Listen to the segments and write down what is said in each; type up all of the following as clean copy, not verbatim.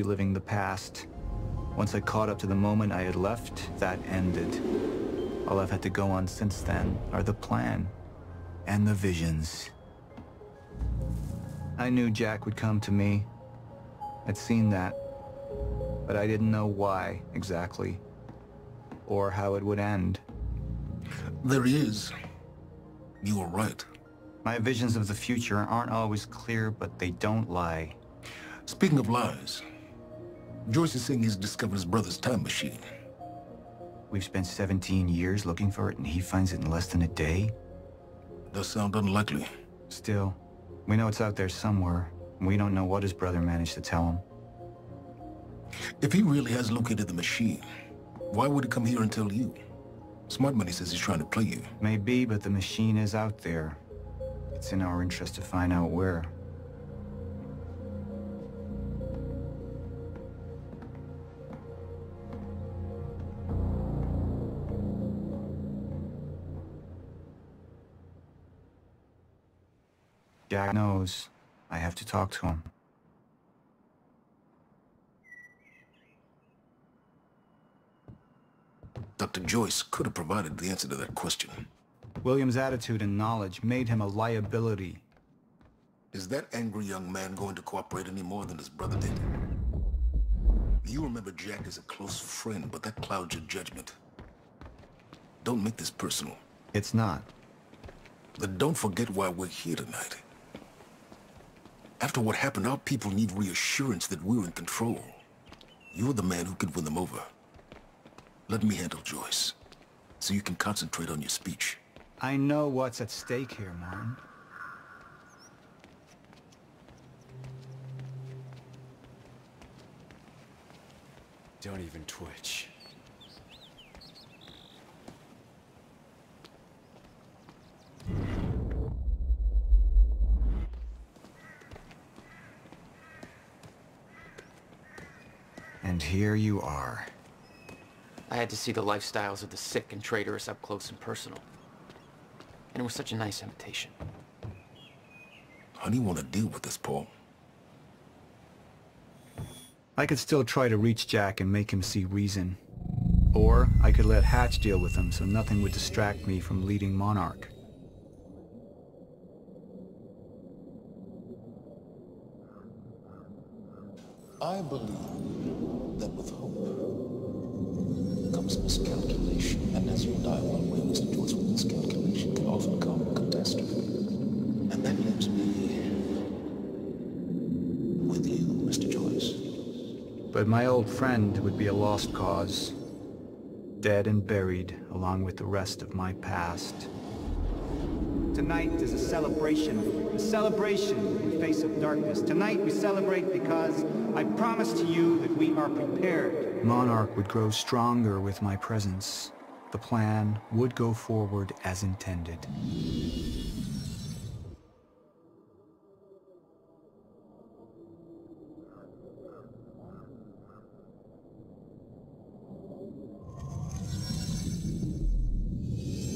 reliving the past. Once I caught up to the moment I had left, that ended. All I've had to go on since then are the plan and the visions. I knew Jack would come to me. I'd seen that, but I didn't know why exactly, or how it would end. There he is. You were right. My visions of the future aren't always clear, but they don't lie. Speaking of lies, Joyce is saying he's discovered his brother's time machine. We've spent 17 years looking for it, and he finds it in less than a day? Does sound unlikely. Still, we know it's out there somewhere. We don't know what his brother managed to tell him. If he really has located the machine, why would he come here and tell you? Smart Money says he's trying to play you. Maybe, but the machine is out there. It's in our interest to find out where. Jack knows. I have to talk to him. Dr. Joyce could have provided the answer to that question. William's attitude and knowledge made him a liability. Is that angry young man going to cooperate any more than his brother did? You remember Jack as a close friend, but that clouds your judgment. Don't make this personal. It's not. Then don't forget why we're here tonight. After what happened, our people need reassurance that we're in control. You're the man who could win them over. Let me handle Joyce, so you can concentrate on your speech. I know what's at stake here, Martin. Don't even twitch. And here you are. I had to see the lifestyles of the sick and traitorous up close and personal. And it was such a nice invitation. How do you want to deal with this, Paul? I could still try to reach Jack and make him see reason. Or I could let Hatch deal with him so nothing would distract me from leading Monarch. I believe that with hope comes miscalculation, and as you and I well know, Mr. Joyce, with miscalculation can often come catastrophe. And that leaves me with you, Mr. Joyce. But my old friend would be a lost cause. Dead and buried, along with the rest of my past. Tonight is a celebration in the face of darkness. Tonight we celebrate because I promise to you that we are prepared. Monarch would grow stronger with my presence. The plan would go forward as intended.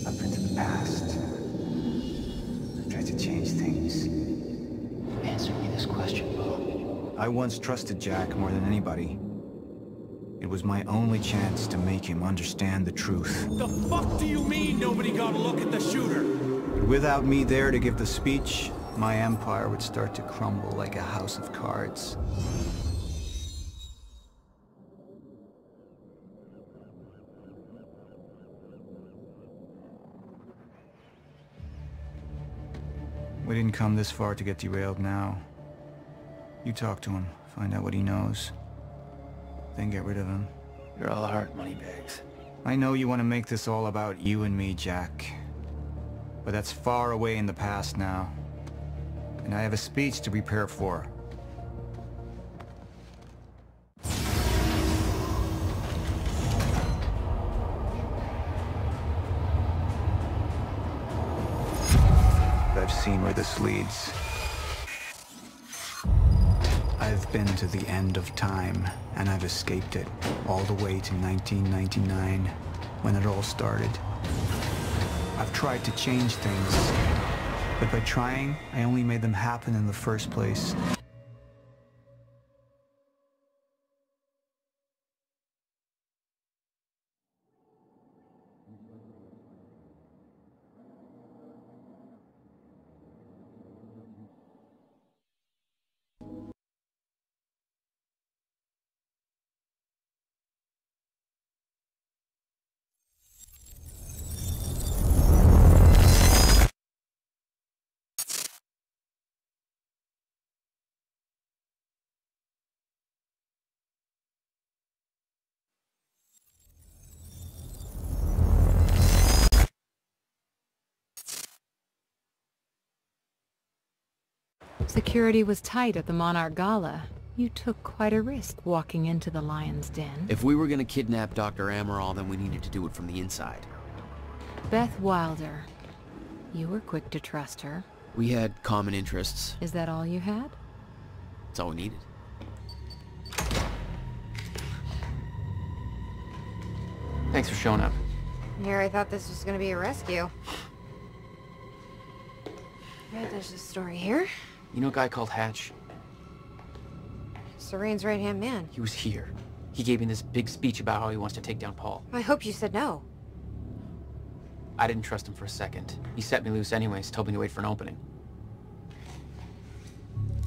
Up into the past. I tried to change things. Answer me this question, Bo. I once trusted Jack more than anybody. It was my only chance to make him understand the truth. The fuck do you mean nobody got a look at the shooter? But without me there to give the speech, my empire would start to crumble like a house of cards. We didn't come this far to get derailed now. You talk to him, find out what he knows. Then get rid of him. You're all heart, Moneybags. I know you want to make this all about you and me, Jack. But that's far away in the past now. And I have a speech to prepare for. I've seen where this leads. I've been to the end of time, and I've escaped it, all the way to 1999, when it all started. I've tried to change things, but by trying, I only made them happen in the first place. Security was tight at the Monarch Gala. You took quite a risk walking into the Lion's Den. If we were gonna kidnap Dr. Amaral, then we needed to do it from the inside. Beth Wilder. You were quick to trust her. We had common interests. Is that all you had? That's all we needed. Thanks for showing up. Here, I thought this was gonna be a rescue. Right, there's a story here. You know a guy called Hatch? Serene's right-hand man. He was here. He gave me this big speech about how he wants to take down Paul. I hope you said no. I didn't trust him for a second. He set me loose anyways, told me to wait for an opening.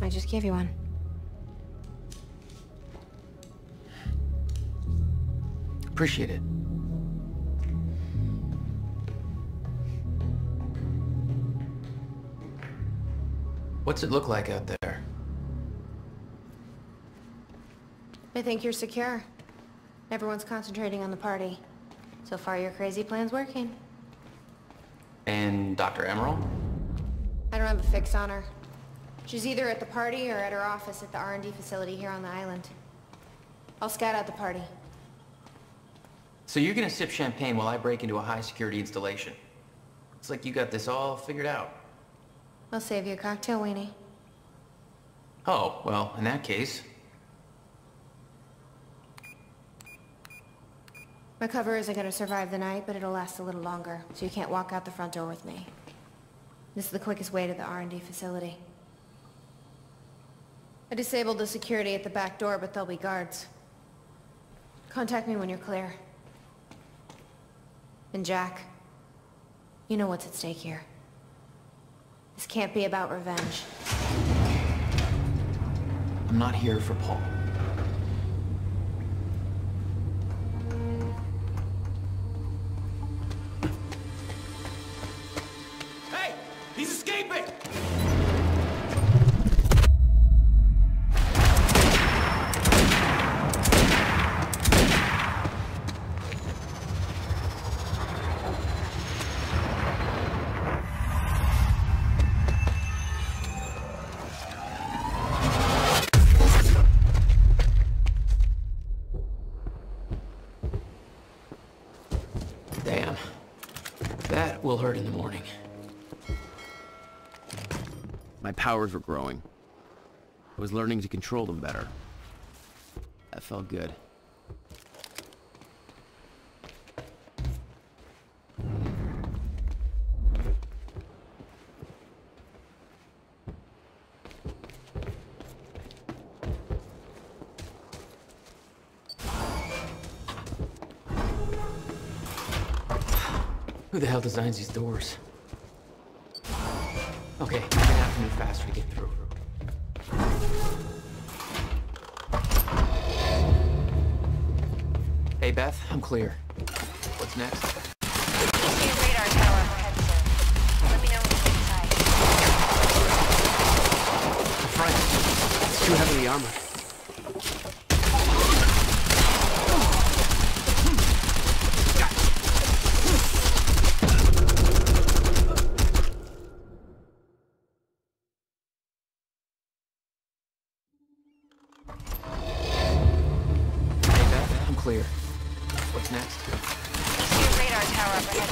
I just gave you one. Appreciate it. What's it look like out there? I think you're secure. Everyone's concentrating on the party. So far, your crazy plan's working. And Dr. Amaral? I don't have a fix on her. She's either at the party or at her office at the R&D facility here on the island. I'll scout out the party. So you're gonna sip champagne while I break into a high-security installation. It's like you got this all figured out. I'll save you a cocktail, Weenie. Oh, well, in that case... My cover isn't gonna survive the night, but it'll last a little longer, so you can't walk out the front door with me. This is the quickest way to the R&D facility. I disabled the security at the back door, but there'll be guards. Contact me when you're clear. And Jack, you know what's at stake here. This can't be about revenge. I'm not here for Paul. Hey! He's escaping! Damn. That will hurt in the morning. My powers were growing. I was learning to control them better. That felt good. Who the hell designs these doors? Okay, I'm gonna have to move faster to get through. Hey Beth, I'm clear. What's next? See a radar tower overhead, sir. Let me know when you get inside. The front. It's too heavily armored. Clear. What's next? See a radar tower overhead.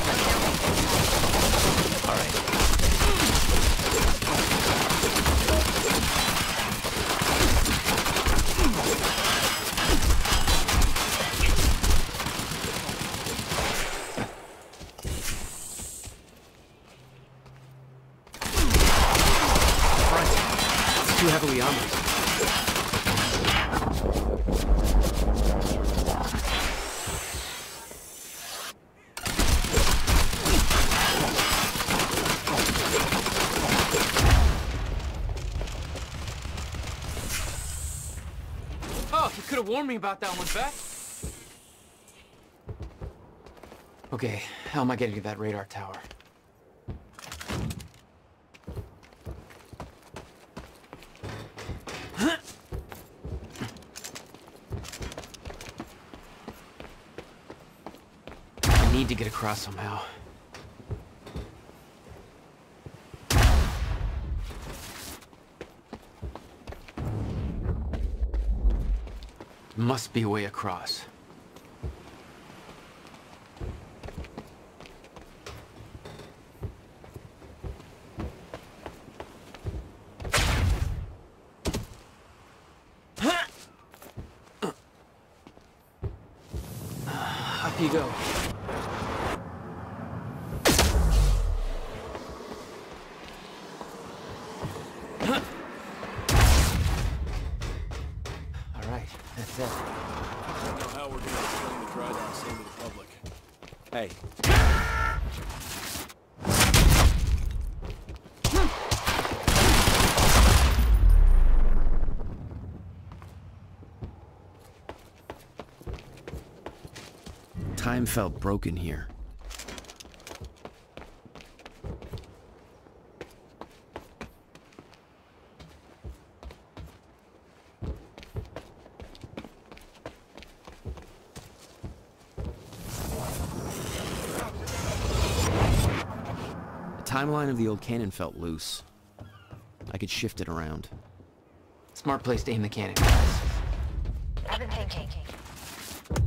Let me know when you get inside. All right. Front. It's too heavily armored. You could have warned me about that one, Beth. Okay, how am I getting to that radar tower? I need to get across somehow. must be a way across. Up you go. All right, that's it. I don't know how we're gonna explain the dry dock scene to the public. Hey. Time felt broken here. The timeline of the old cannon felt loose. I could shift it around. Smart place to aim the cannon. I've been thinking.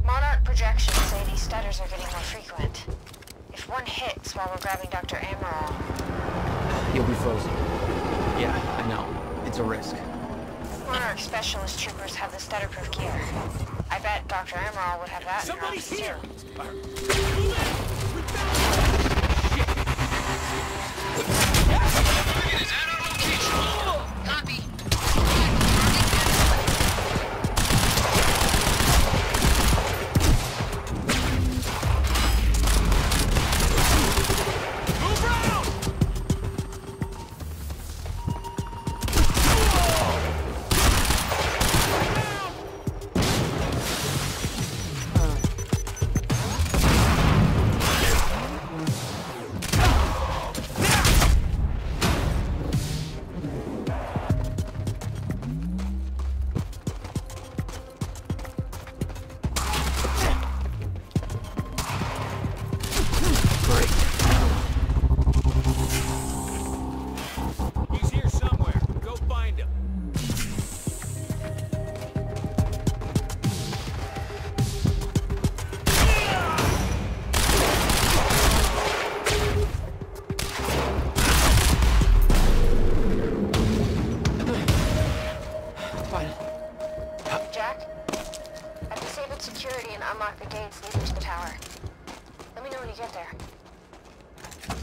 Monarch projections say these stutters are getting more frequent. If one hits while we're grabbing Dr. Amaral... You'll be frozen. Yeah, I know. It's a risk. Monarch specialist troopers have the stutter-proof gear. I bet Dr. Amaral would have that in her office too.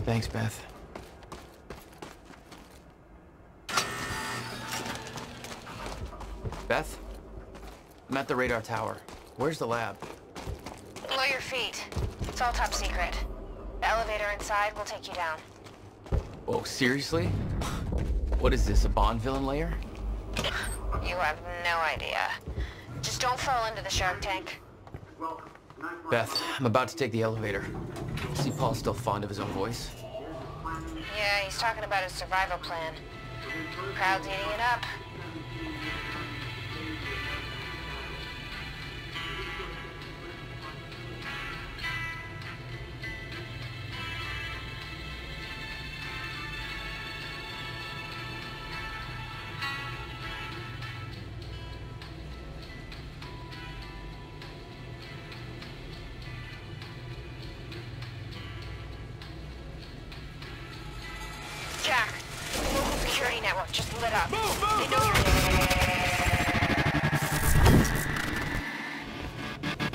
Thanks, Beth. Beth? I'm at the radar tower. Where's the lab? Below your feet. It's all top secret. The elevator inside will take you down. Oh, seriously? What is this, a Bond villain lair? You have no idea. Just don't fall into the shark tank. Beth, I'm about to take the elevator. See Paul's still fond of his own voice? Yeah, he's talking about his survival plan. Crowd's eating it up. Jack, the local security network just lit up. They know you're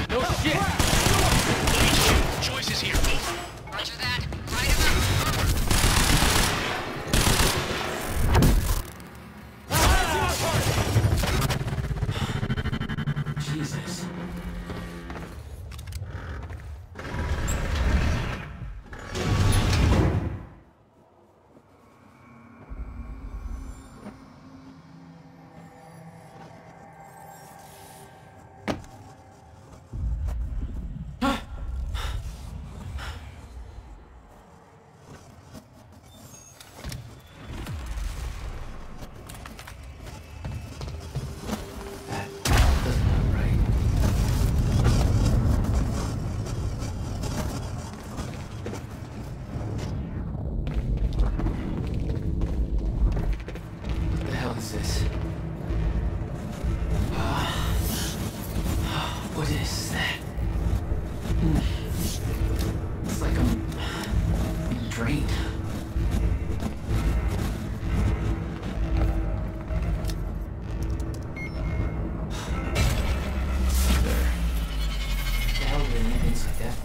No shit! Choice is here. Roger that. Light him up. Jesus. That doesn't look right. What is that? It's like I'm being drained. Like that.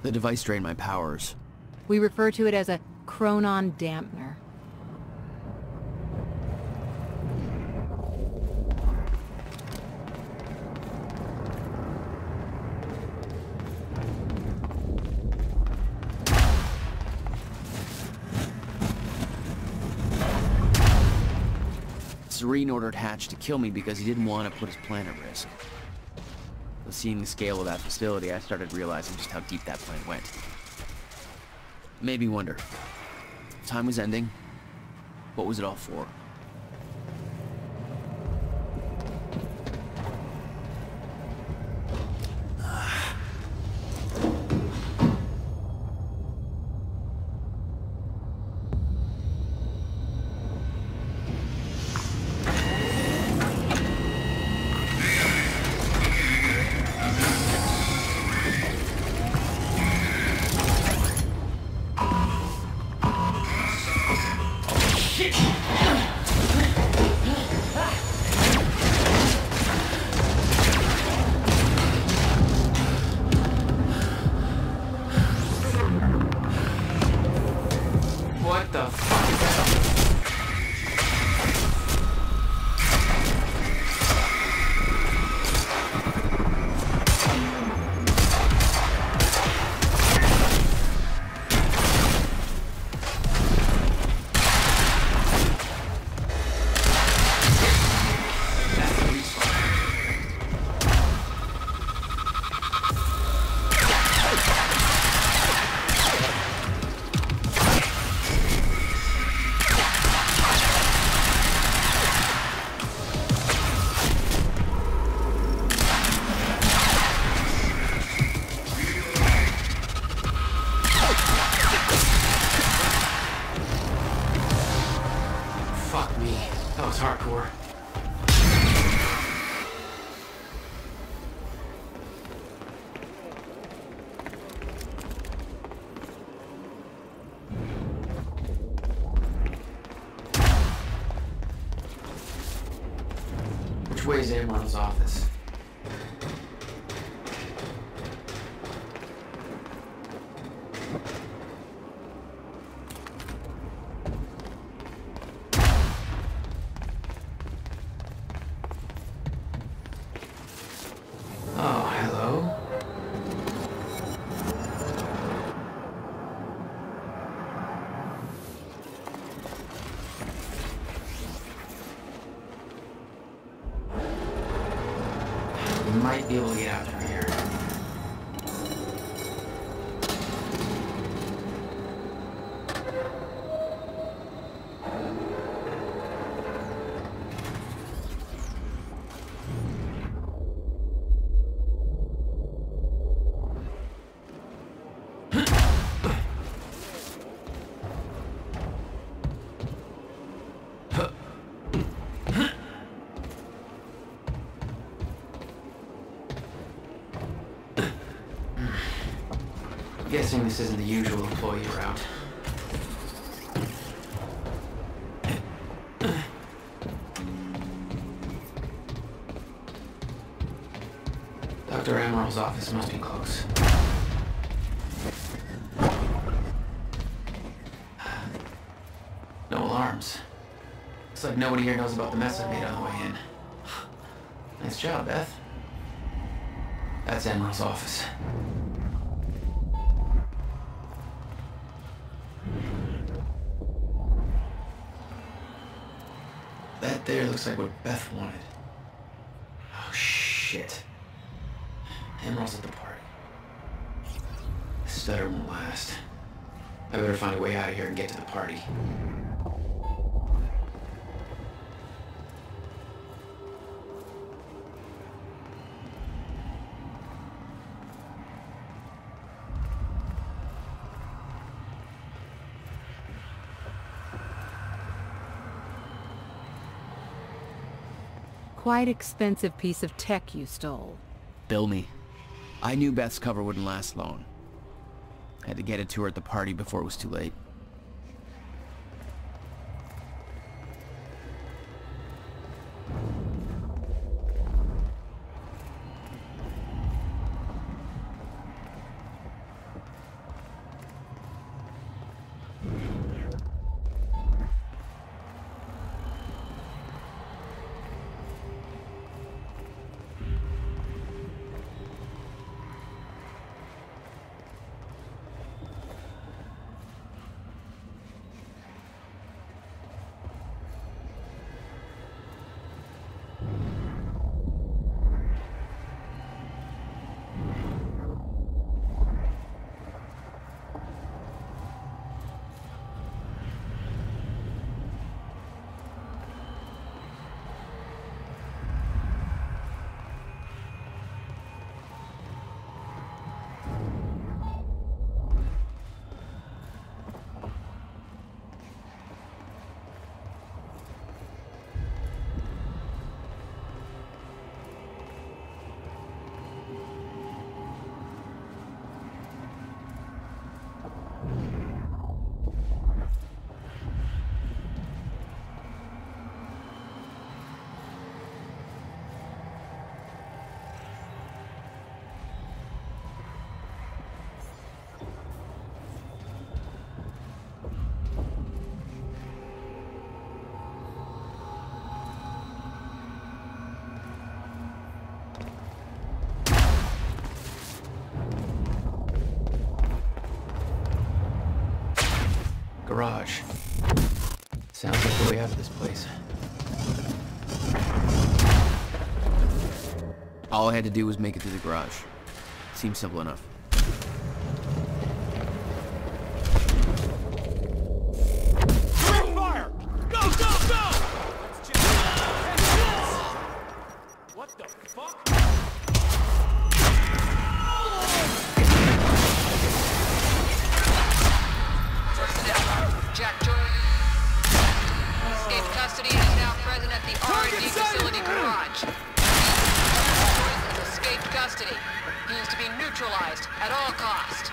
The device drained my powers. We refer to it as a chronon dampener. Serene ordered Hatch to kill me because he didn't want to put his plan at risk. But seeing the scale of that facility, I started realizing just how deep that plan went. It made me wonder. Time was ending. What was it all for? What the fuck is that? Fuck me. That was hardcore. Which way is Amron's office? Oh, hello. We might be able to get out through here. I'm guessing this isn't the usual employee route. Dr. Amaril's office must be close. No alarms. Looks like nobody here knows about the mess I made on the way in. Nice job, Beth. That's Amaril's office. That there looks like what Beth wanted. Oh, shit. Emerald's at the party. This stutter won't last. I better find a way out of here and get to the party. quite expensive piece of tech you stole. Bill me. I knew Beth's cover wouldn't last long. Had to get it to her at the party before it was too late. Garage. Sounds like the way out of this place. All I had to do was make it through the garage. Seems simple enough. Fire! Go, go, go! What the fuck? Jack Jordan. Escaped custody and is now present at the R&D facility garage. Jordan escaped custody. He is to be neutralized at all costs.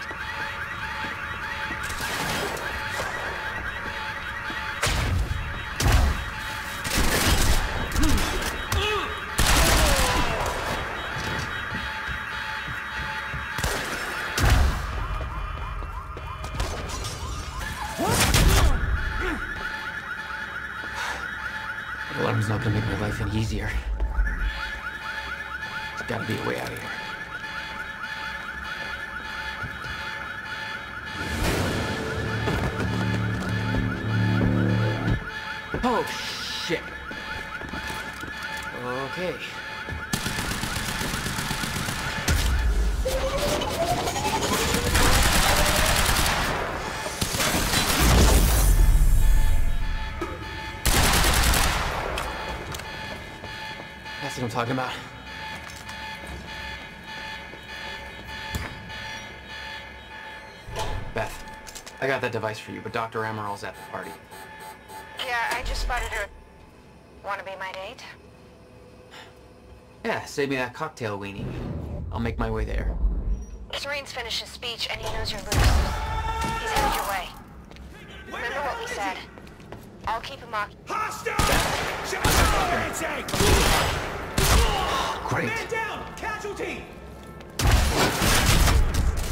Alarm's not gonna make my life any easier. There's gotta be a way out of here. Oh, shit. Okay. That's what I'm talking about. Beth, I got that device for you, but Dr. Amaral's at the party. Yeah, I just spotted her. Wanna be my date? Yeah, save me that cocktail weenie. I'll make my way there. Serene's finished his speech and he knows you're loose. He's headed your way. Remember what we said. I'll keep him occupied. Great. Man down! Casualty!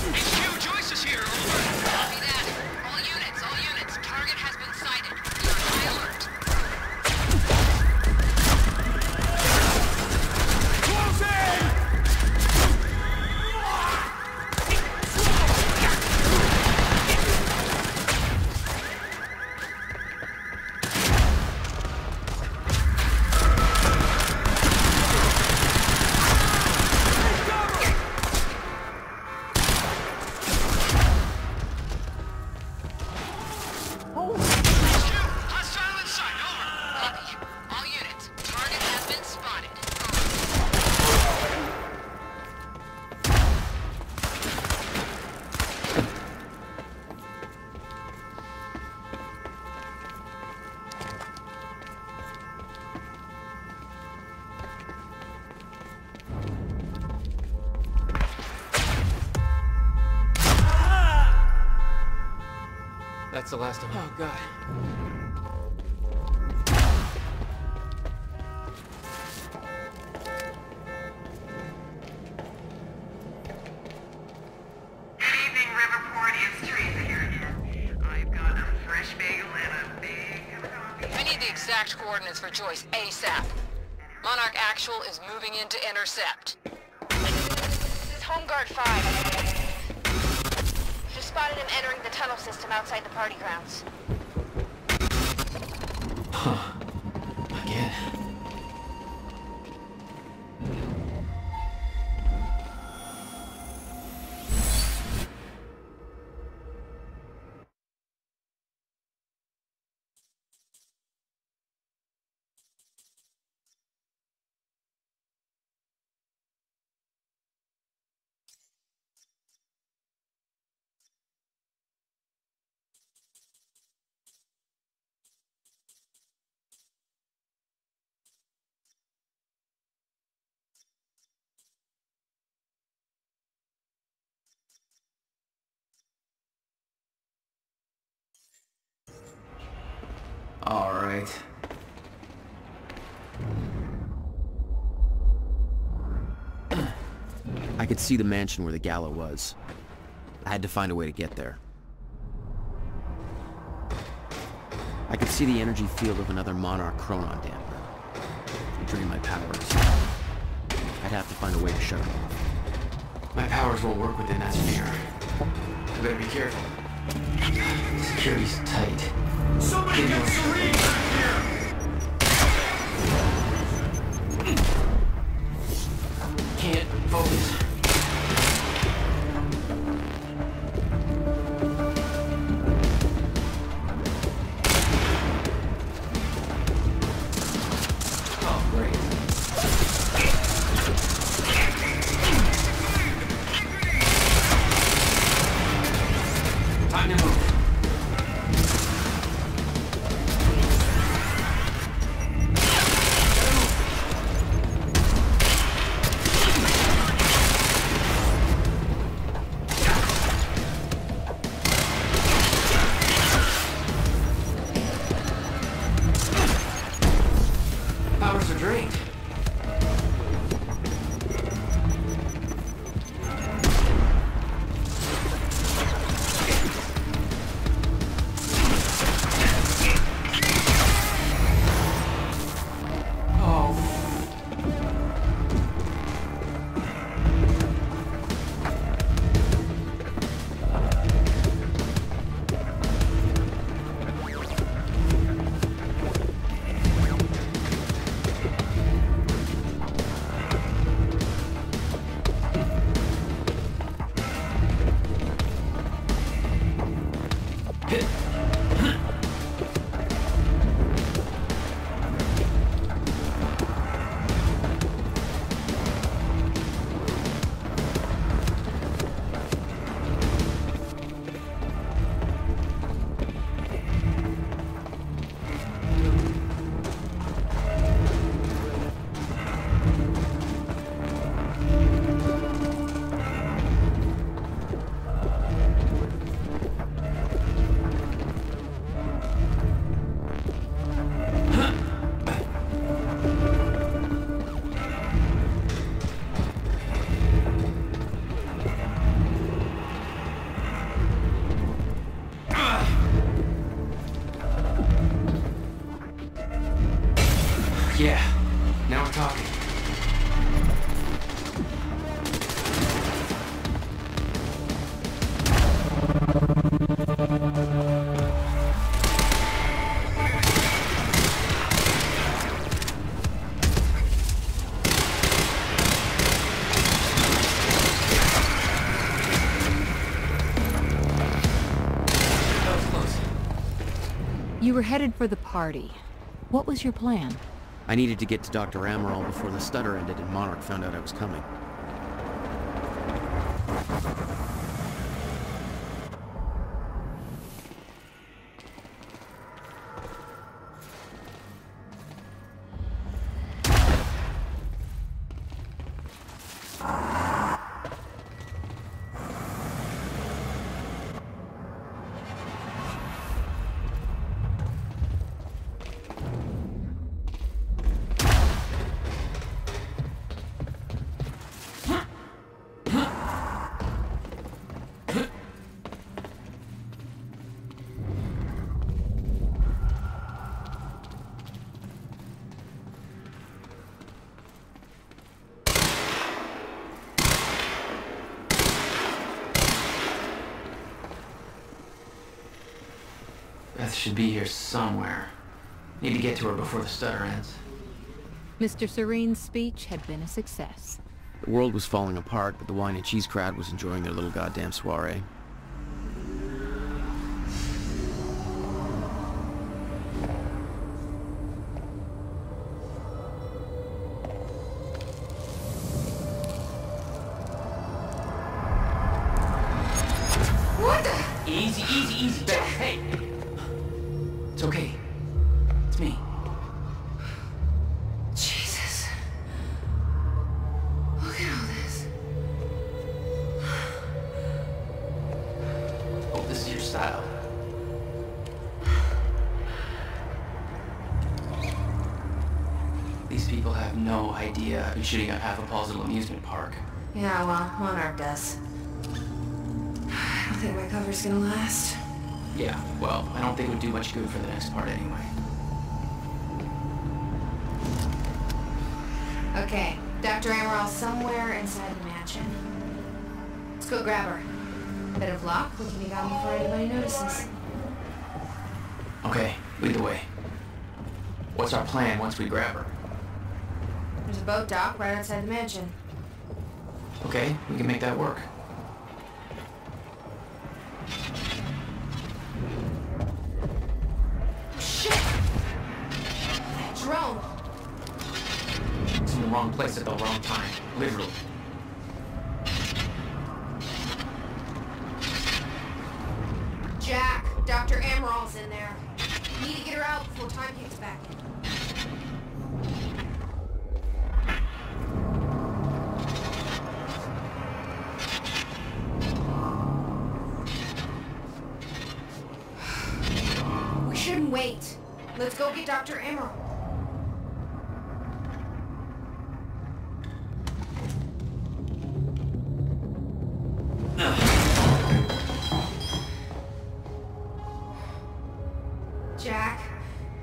HQ, Joyce is here, over. Copy that. All units, target has been sighted. We are high alert. Close in! That's the last of them. Oh, God. Good evening, Riverport. It's Teresa here again. I've got a fresh bagel and a big cup of coffee. I need the exact coordinates for Joyce ASAP. Monarch Actual is moving in to intercept. This is Home Guard 5. Just spotted him entering the tunnel system outside the party grounds. Huh. Again. All right. I could see the mansion where the gala was. I had to find a way to get there. I could see the energy field of another Monarch Chronon damper. It drained my powers. I'd have to find a way to shut it off. My powers won't work within that sphere. I better be careful. Security's tight. Somebody get Serene back here! Can't focus. Oh, great. Time to move. Powers are drained. Oh. Yeah, now we're talking. That was close. You were headed for the party. What was your plan? I needed to get to Dr. Amaral before the stutter ended and Monarch found out I was coming. should be here somewhere. Need to get to her before the stutter ends. Mr. Serene's speech had been a success. The world was falling apart, but the wine and cheese crowd was enjoying their little goddamn soiree. What the? Easy, easy, easy, Beth. Hey! It's okay. It's me. Jesus. Look at all this. Hope this is your style. These people have no idea I've been shooting up half of Paul's little amusement park. Yeah, well, Monarch does. I don't think my cover's gonna last. Yeah, well, I don't think it would do much good for the next part anyway. Okay, Dr. Emerald's somewhere inside the mansion. Let's go grab her. Bit of luck, we can be gone before anybody notices. Okay, lead the way. What's our plan once we grab her? There's a boat dock right outside the mansion. Okay, we can make that work. Shit! Drone! It's in the wrong place at the wrong time. Literally. Jack, Dr. Emerald's in there. We need to get her out before time kicks back in. We shouldn't wait. Let's go get Dr. Emerald. Jack,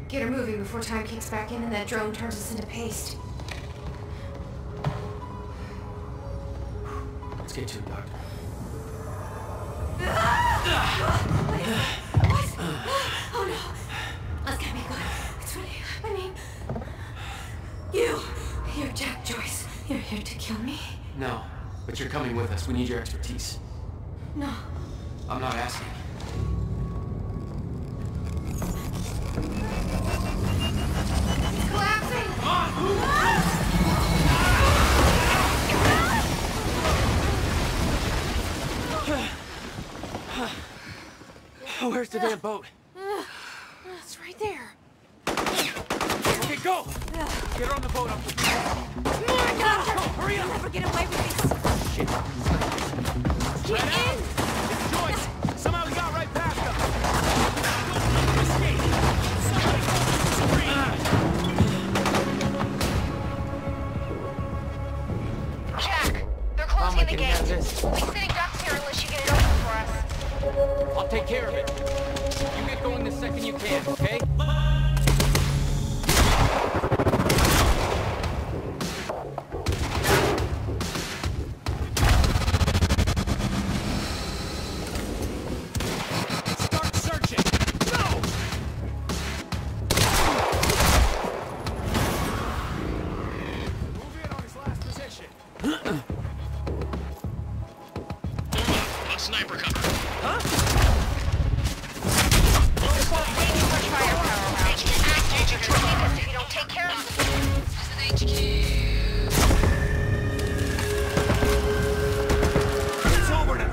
get her moving before time kicks back in and that drone turns us into paste. Let's get to it, Doctor. What? Oh no. That's gotta be good. It's really happening. You're Jack Joyce. You're here to kill me? No, but you're coming with us. We need your expertise. No. I'm not asking. It's collapsing! Where's the damn boat? It's right there. Okay, go! Get her on the boat. Come on, Doctor! Hurry up! You'll never get away with this. Shit. Get in! It's Joyce! Somehow we got right past them! Escape! Somebody Jack, they're closing the gate. We'll be sitting ducks here unless you get it open for us. I'll take care of it. You get going the second you can, okay? Start searching! No! Move in on his last position. On sniper cover. Way too much firepower around. Assholes are gonna see this if you don't take care of them. This is HQ. It's over now.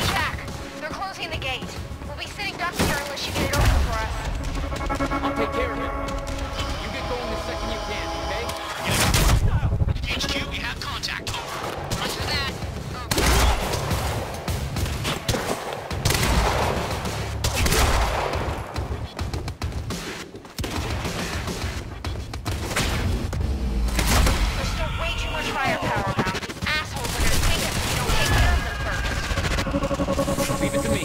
Jack, they're closing the gate. We'll be sitting ducks here unless you get it open for us. I'll take care of it. You get going the second you can, okay? HQ, we have contact. Over. Roger that. There's still way too much firepower around. These assholes are gonna take us if you don't take care of them first. Leave it to me.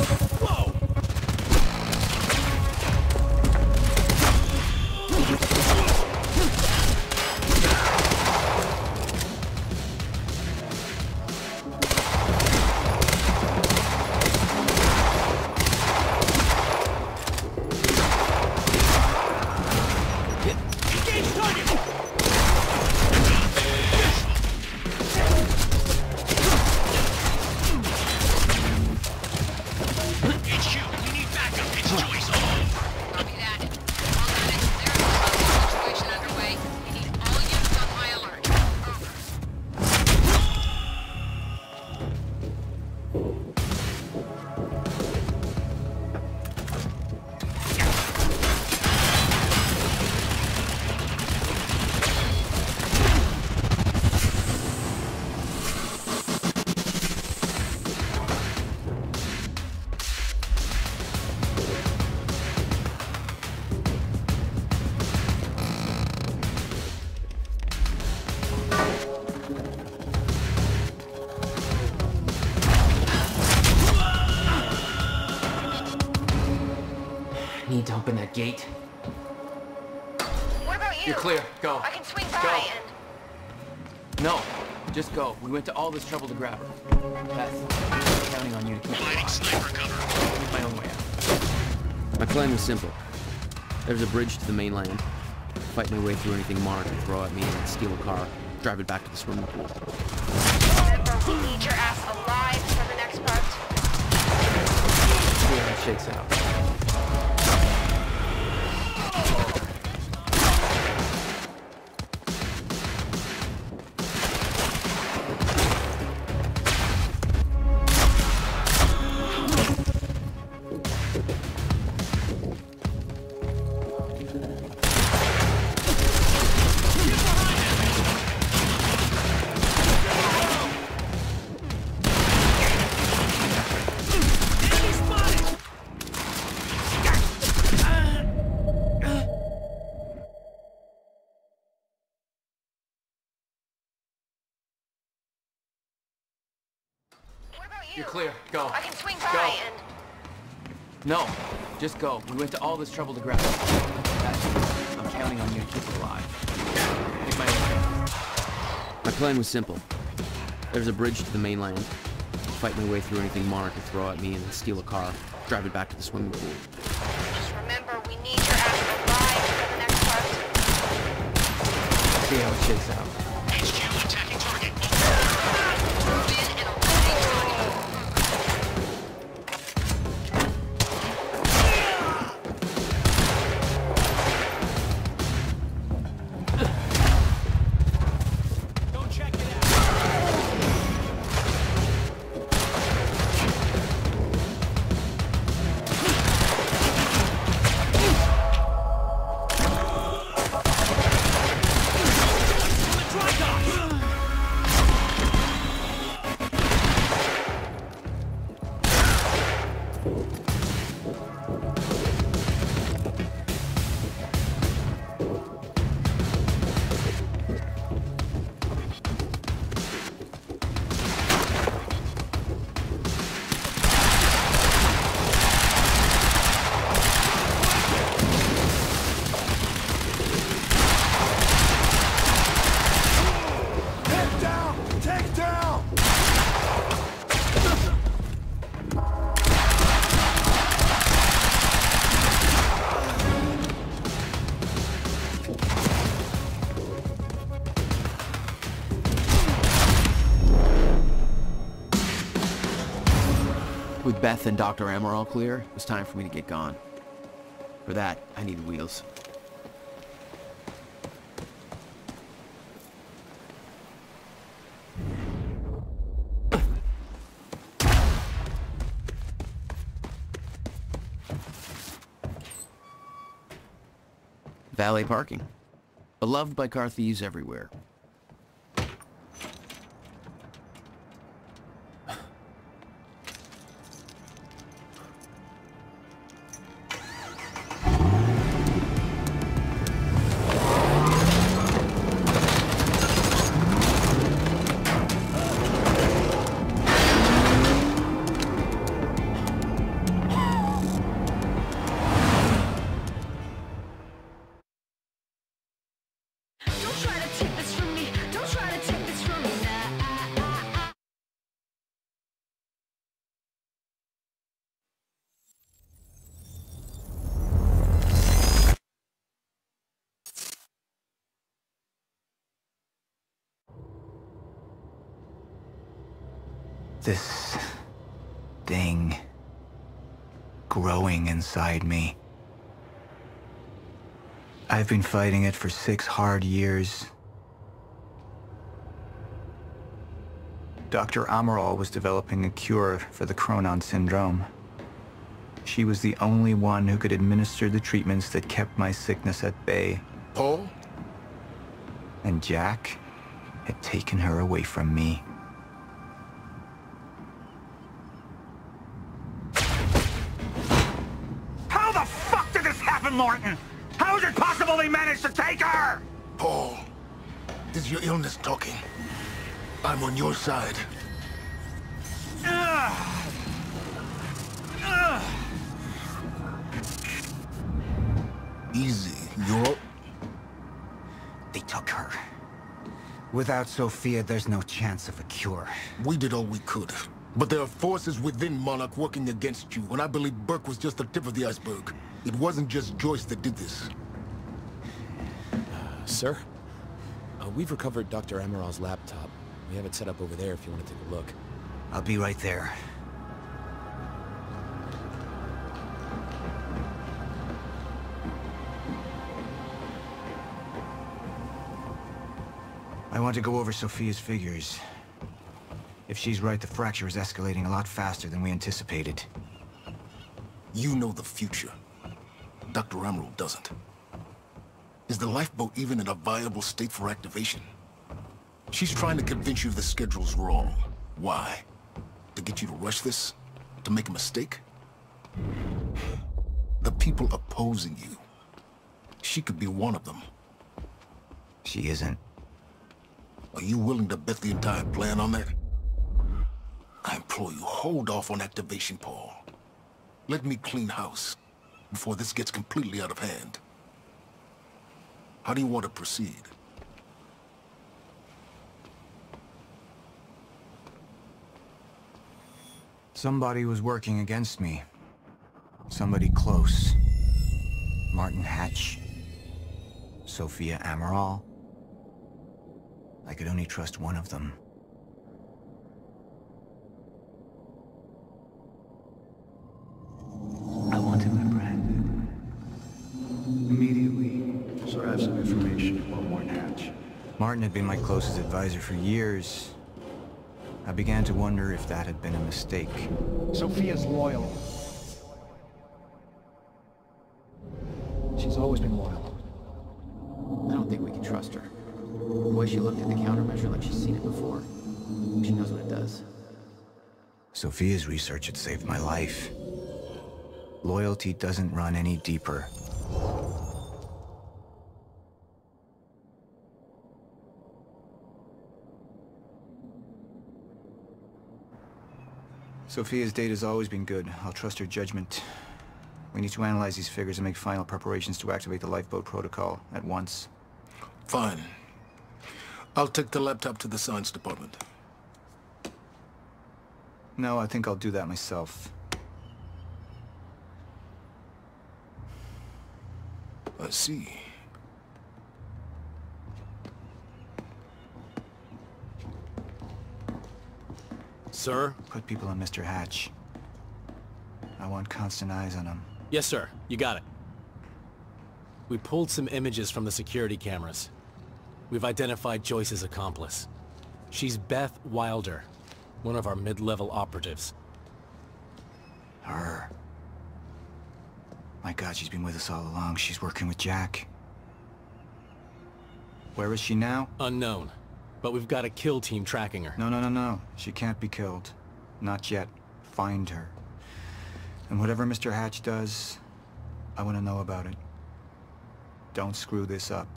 gate? What about you? You're clear. Go. I can swing by Go. and... No. Just go. We went to all this trouble to grab her. Beth, I'm counting on you to keep her alive. Sniper cover. Make my own way out. My plan was simple. There's a bridge to the mainland. Fight my way through anything Monarch can throw at me and steal a car. Drive it back to the swimming pool. Remember, we need your ass alive for the next part. See how it shakes out. You're clear. Go. I can swing by Go. and... No. Just go. We went to all this trouble to grab her. Beth, I'm counting on you to keep her alive. Make my own way out. My plan was simple. There's a bridge to the mainland. Fight my way through anything Monarch can throw at me and then steal a car. Drive it back to the swimming pool. Just remember, we need your ass alive for the next part. See how it shakes out. HQ attacking target. Move in and eliminate target. Go check it out. With Beth and Dr. M all clear, it was time for me to get gone. For that, I needed wheels. Valet parking. Beloved by car thieves everywhere. This thing growing inside me. I've been fighting it for 6 hard years. Dr. Amaral was developing a cure for the Cronon syndrome. She was the only one who could administer the treatments that kept my sickness at bay. Paul? And Jack had taken her away from me. How the fuck did this happen, Morton? How is it possible they managed to take her? Paul, this is your illness talking. I'm on your side. Easy. You're... They took her. Without Sophia, there's no chance of a cure. We did all we could. But there are forces within Monarch working against you, and I believe Burke was just the tip of the iceberg. It wasn't just Joyce that did this. Sir? We've recovered Dr. Amaral's laptop. We have it set up over there if you want to take a look. I'll be right there. I want to go over Sophia's figures. If she's right, the fracture is escalating a lot faster than we anticipated. You know the future. Dr. Amaral doesn't. Is the lifeboat even in a viable state for activation? She's trying to convince you the schedule's wrong. Why? To get you to rush this? To make a mistake? The people opposing you. She could be one of them. She isn't. Are you willing to bet the entire plan on that? I implore you, hold off on activation, Paul. Let me clean house before this gets completely out of hand. How do you want to proceed? Somebody was working against me. Somebody close. Martin Hatch. Sophia Amaral. I could only trust one of them. I want him apprehended. Immediately. So I have some information about Martin Hatch. Martin had been my closest advisor for years. I began to wonder if that had been a mistake. Sophia's loyal. She's always been loyal. I don't think we can trust her. The way she looked at the countermeasure like she's seen it before. She knows what it does. Sophia's research had saved my life. Loyalty doesn't run any deeper. Sophia's data's always been good. I'll trust her judgment. We need to analyze these figures and make final preparations to activate the lifeboat protocol at once. Fine. I'll take the laptop to the science department. No, I think I'll do that myself. I see. Sir? Put people on Mr. Hatch. I want constant eyes on him. Yes, sir. You got it. We pulled some images from the security cameras. We've identified Joyce's accomplice. She's Beth Wilder, one of our mid-level operatives. Her. My God, she's been with us all along. She's working with Jack. Where is she now? Unknown. But we've got a kill team tracking her. No. She can't be killed. Not yet. Find her. And whatever Mr. Hatch does, I want to know about it. Don't screw this up.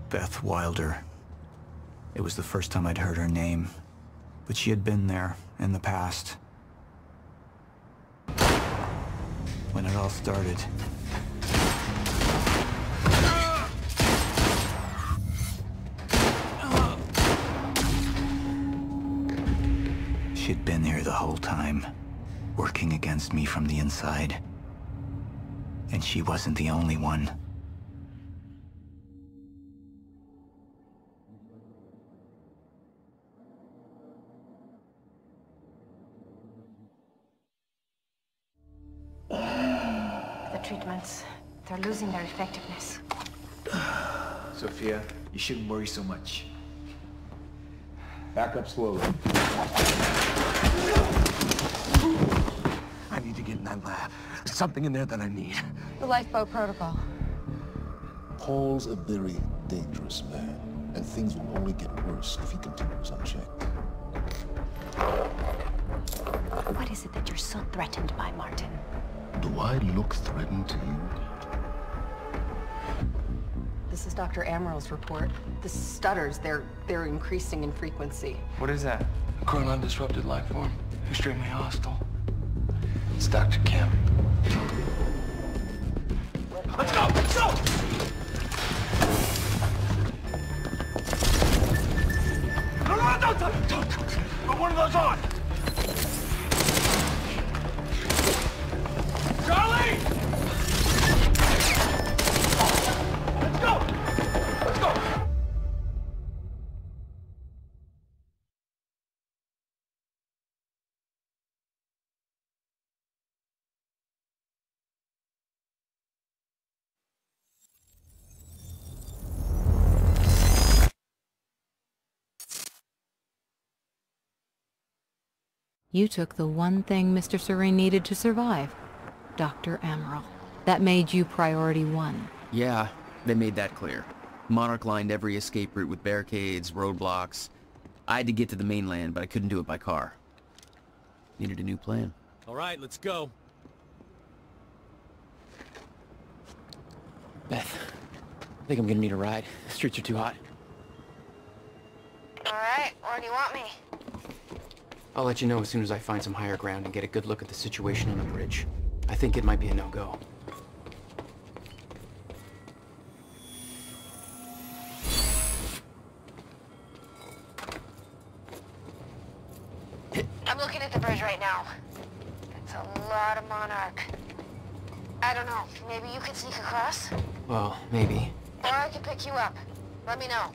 Beth Wilder. It was the first time I'd heard her name, but she had been there in the past. When it all started. She'd been here the whole time, working against me from the inside. And she wasn't the only one. The treatments, they're losing their effectiveness. Sophia, you shouldn't worry so much. Back up slowly. I need to get in that lab. There's something in there that I need. The lifeboat protocol. Paul's a very dangerous man, and things will only get worse if he continues unchecked. What is it that you're so threatened by, Martin? Do I look threatened to you? This is Dr. Amaral's report. The stutters, they're increasing in frequency. What is that? A chronon-disrupted life form. Extremely hostile. It's Dr. Kim. Let's go! Let's go! No, don't! Put one of those on! Charlie! Let's go! Let's go! You took the one thing Mr. Serene needed to survive, Dr. Amaral. That made you priority one. Yeah, they made that clear. Monarch lined every escape route with barricades, roadblocks. I had to get to the mainland, but I couldn't do it by car. Needed a new plan. All right, let's go. Beth, I think I'm gonna need a ride. The streets are too hot. Alright, where do you want me? I'll let you know as soon as I find some higher ground and get a good look at the situation on the bridge. I think it might be a no-go. I'm looking at the bridge right now. It's a lot of Monarch. I don't know, maybe you could sneak across? Well, maybe. Or I could pick you up. Let me know.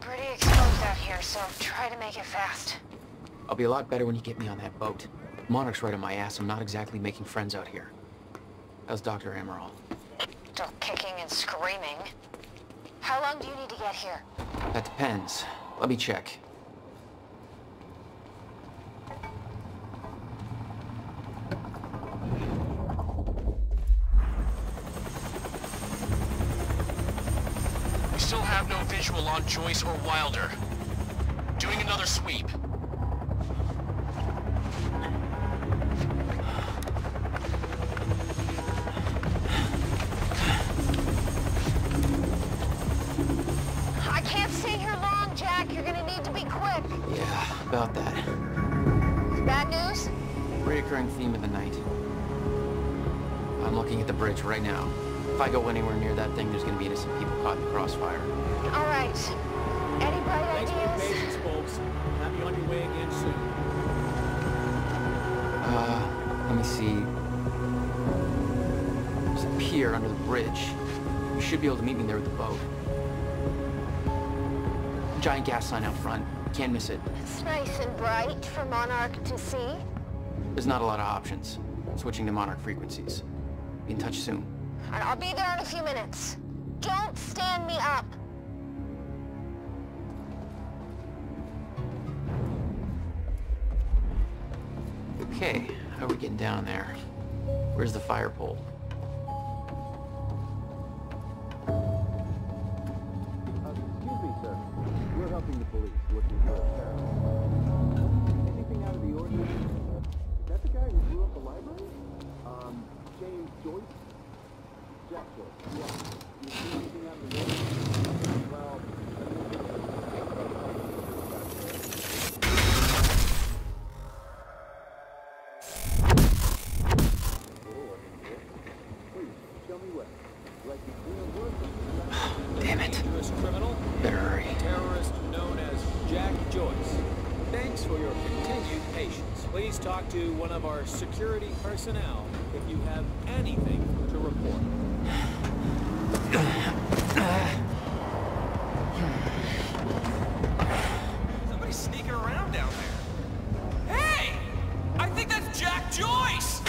Pretty exposed out here, so try to make it fast. I'll be a lot better when you get me on that boat. Monarch's right on my ass. I'm not exactly making friends out here. How's Dr. Amaral? Still kicking and screaming. How long do you need to get here? That depends. Let me check. We still have no visual on Joyce or Wilder. Doing another sweep. I can't stay here long, Jack. You're gonna need to be quick. Yeah, about that. Bad news? Reoccurring theme of the night. I'm looking at the bridge right now. If I go anywhere near that thing, there's gonna be innocent people caught in the crossfire. All right. Any bright Thanks for your ideas? patience, folks. Have you on your way again soon. Let me see. There's a pier under the bridge. You should be able to meet me there with the boat. Giant gas sign out front. Can't miss it. It's nice and bright for Monarch to see. There's not a lot of options. Switching to Monarch frequencies. Be in touch soon. And I'll be there in a few minutes. Don't stand me up. Okay, how are we getting down there? Where's the fire pole? Excuse me, sir. We're helping the police looking for a sheriff. Anything out of the ordinary? Is that the guy who blew up the library? James Joyce? Jack Joyce, yeah. You see anything out of the ordinary? Well, damn it. Dangerous criminal. Better hurry. Terrorist known as Jack Joyce. Thanks for your continued patience. Please talk to one of our security personnel if you have anything to report. Somebody's sneaking around down there. Hey! I think that's Jack Joyce!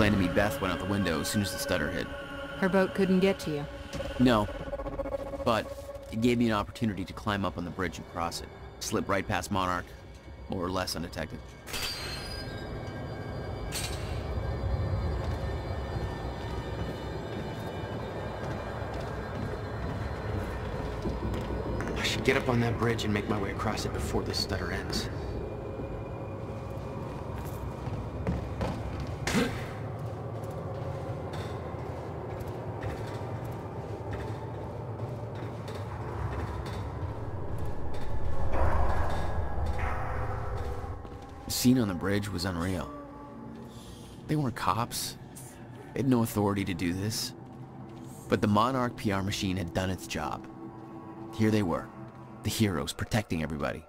plan to meet Beth went out the window as soon as the stutter hit. Her boat couldn't get to you. No, but it gave me an opportunity to climb up on the bridge and cross it. Slip right past Monarch, more or less undetected. I should get up on that bridge and make my way across it before the stutter ends. The scene on the bridge was unreal. They weren't cops. They had no authority to do this. But the Monarch PR machine had done its job. Here they were, the heroes protecting everybody.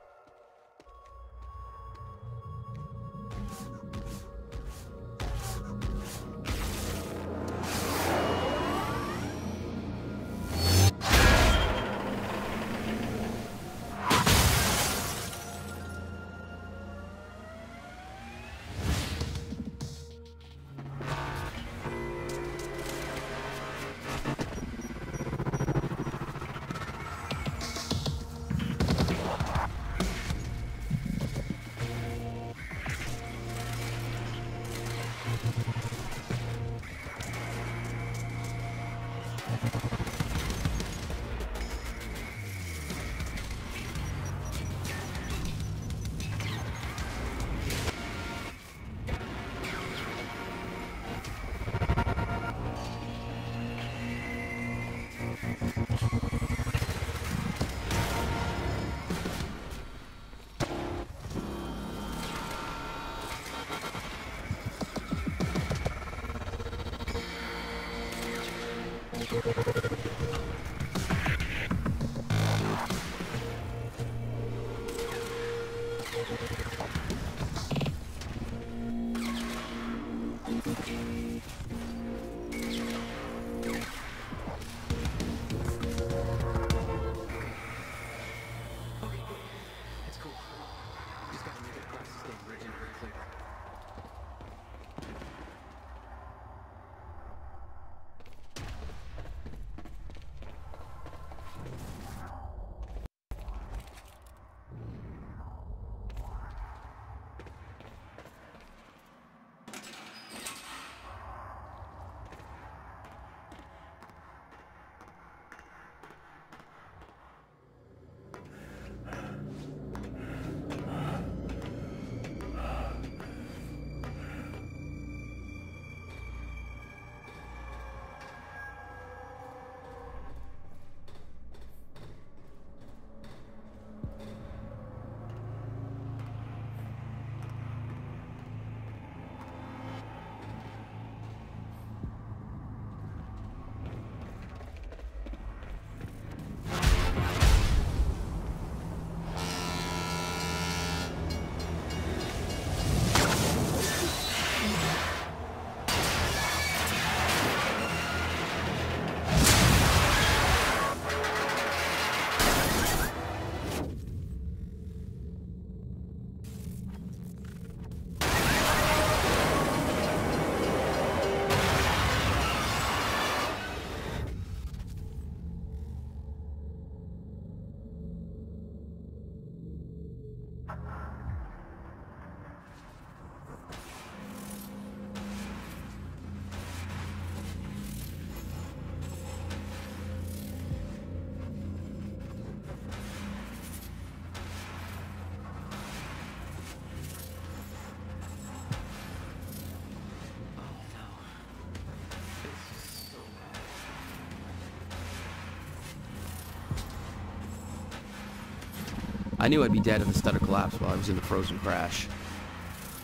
I knew I'd be dead if the stutter collapsed while I was in the frozen crash.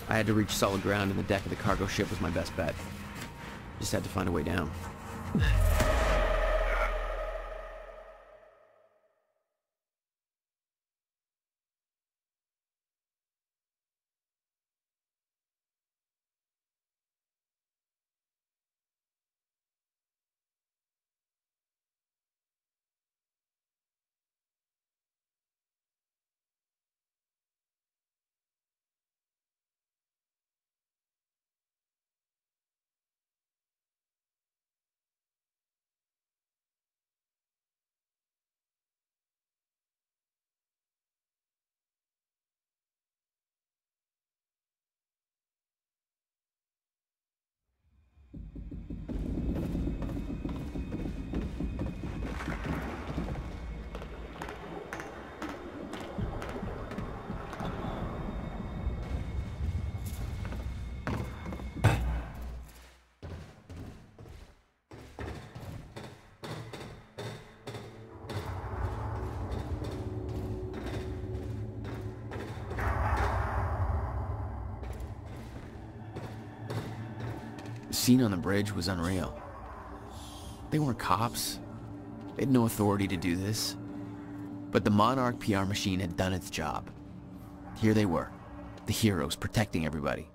I had to reach solid ground, and the deck of the cargo ship was my best bet. Just had to find a way down. The scene on the bridge was unreal. They weren't cops. They had no authority to do this. But the Monarch PR machine had done its job. Here they were, the heroes protecting everybody.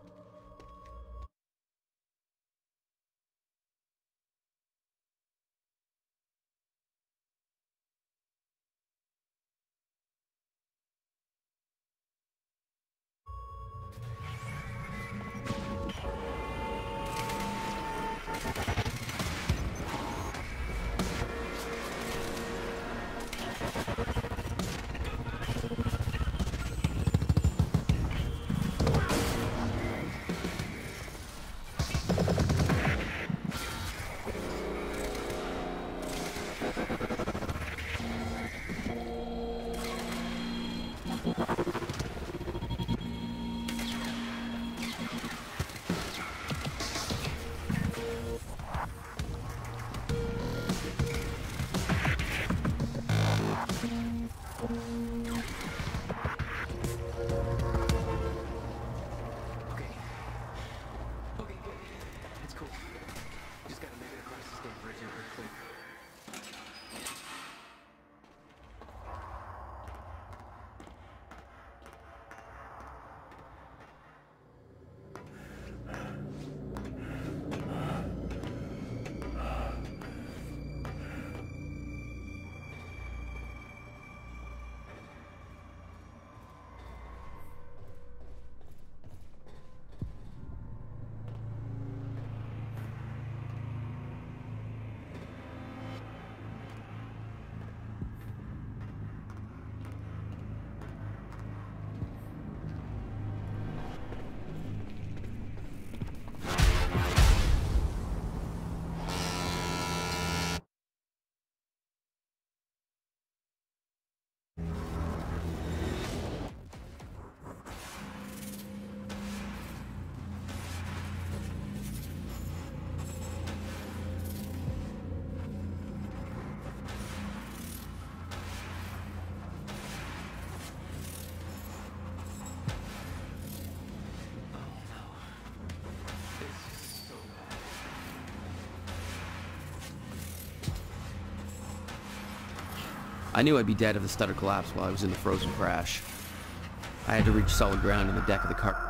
I knew I'd be dead if the stutter collapsed while I was in the frozen crash. I had to reach solid ground on the deck of the car.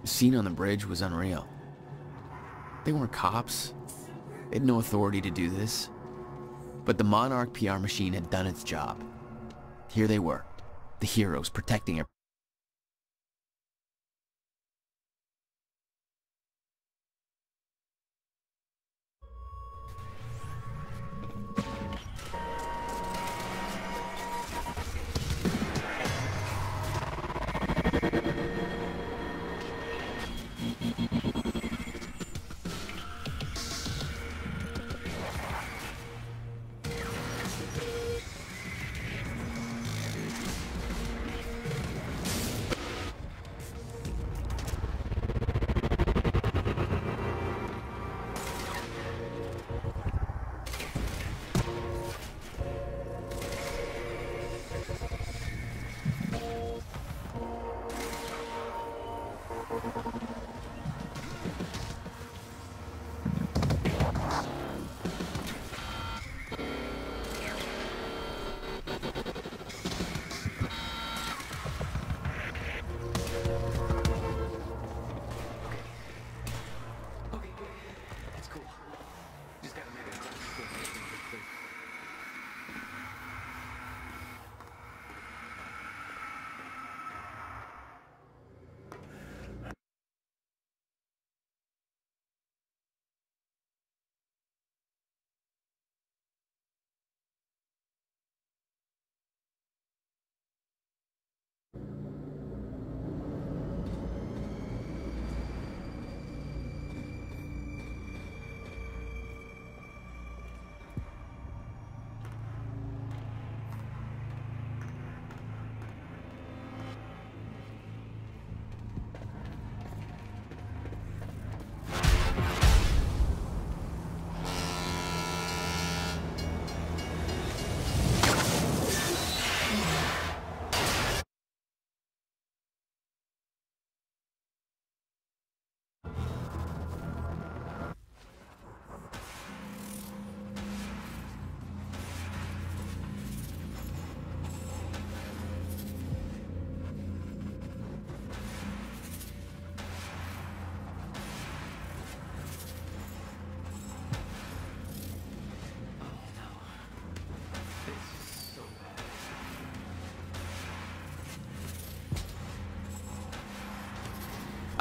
The scene on the bridge was unreal. They weren't cops. They had no authority to do this. But the Monarch PR machine had done its job. Here they were, the heroes protecting everybody.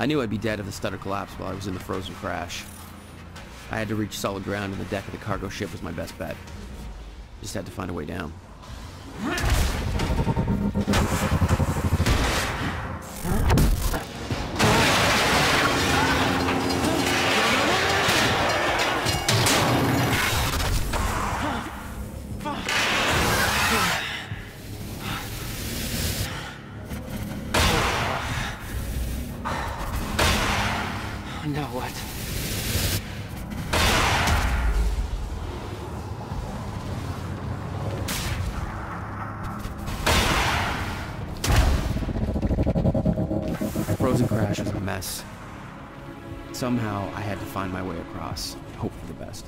I knew I'd be dead if the stutter collapsed while I was in the frozen crash. I had to reach solid ground, and the deck of the cargo ship was my best bet. Just had to find a way down. Now what? The frozen crash was a mess. Somehow, I had to find my way across, hope for the best.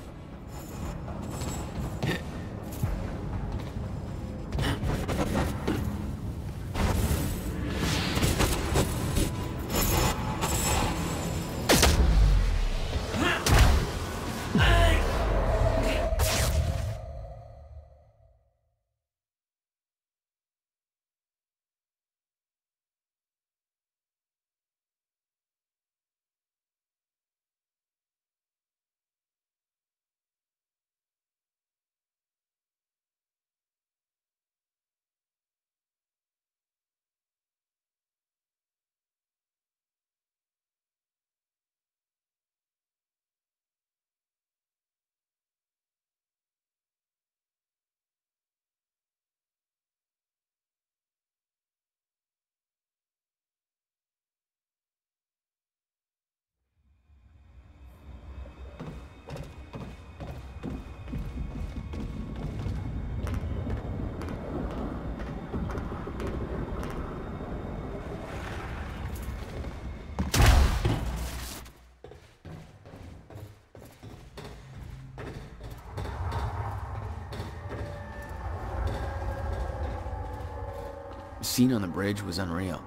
The scene on the bridge was unreal.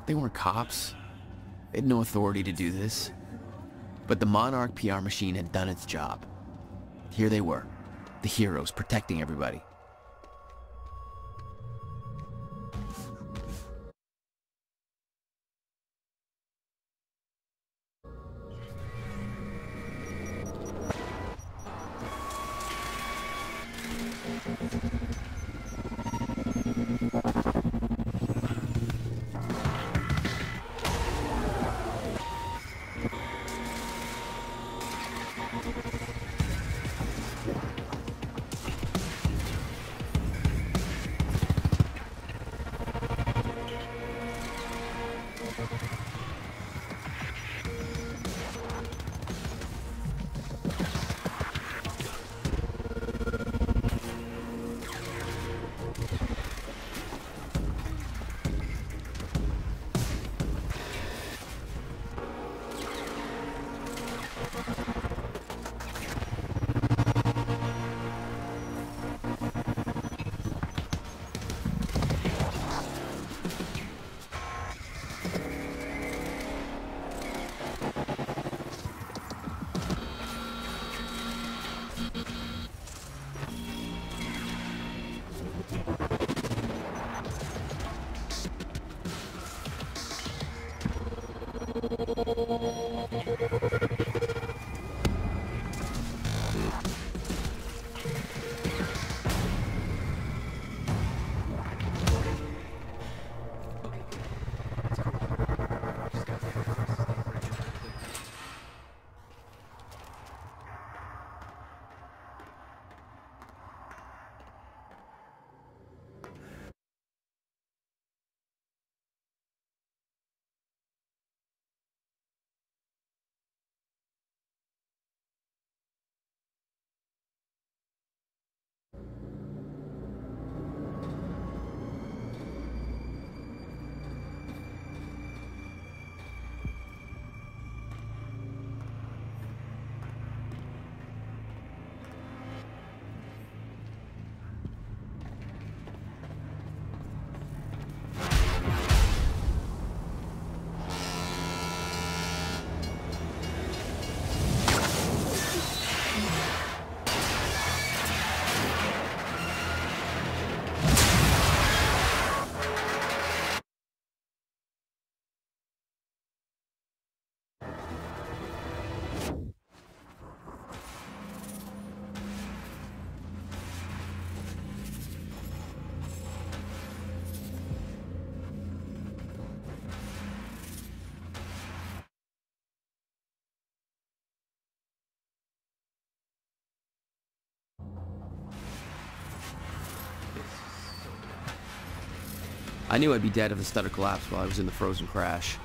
They weren't cops. They had no authority to do this. But the Monarch PR machine had done its job. Here they were, the heroes protecting everybody. I knew I'd be dead if the stutter collapsed while I was in the frozen crash.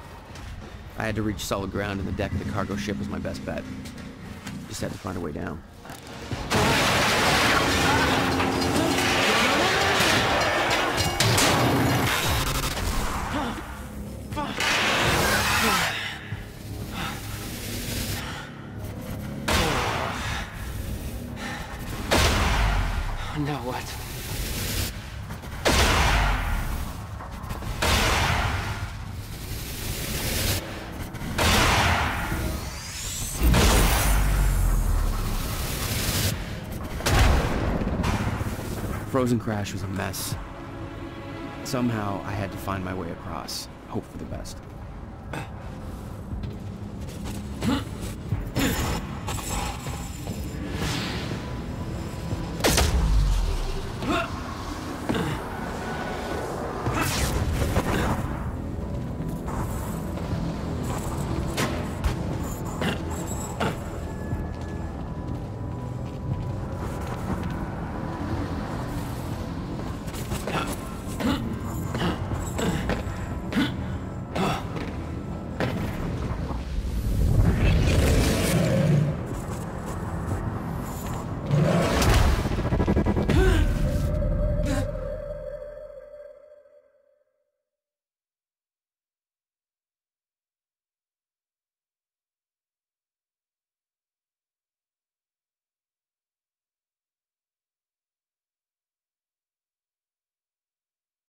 I had to reach solid ground, and the deck of the cargo ship was my best bet. Just had to find a way down. Now what? Frozen crash was a mess. Somehow, I had to find my way across. Hope for the best.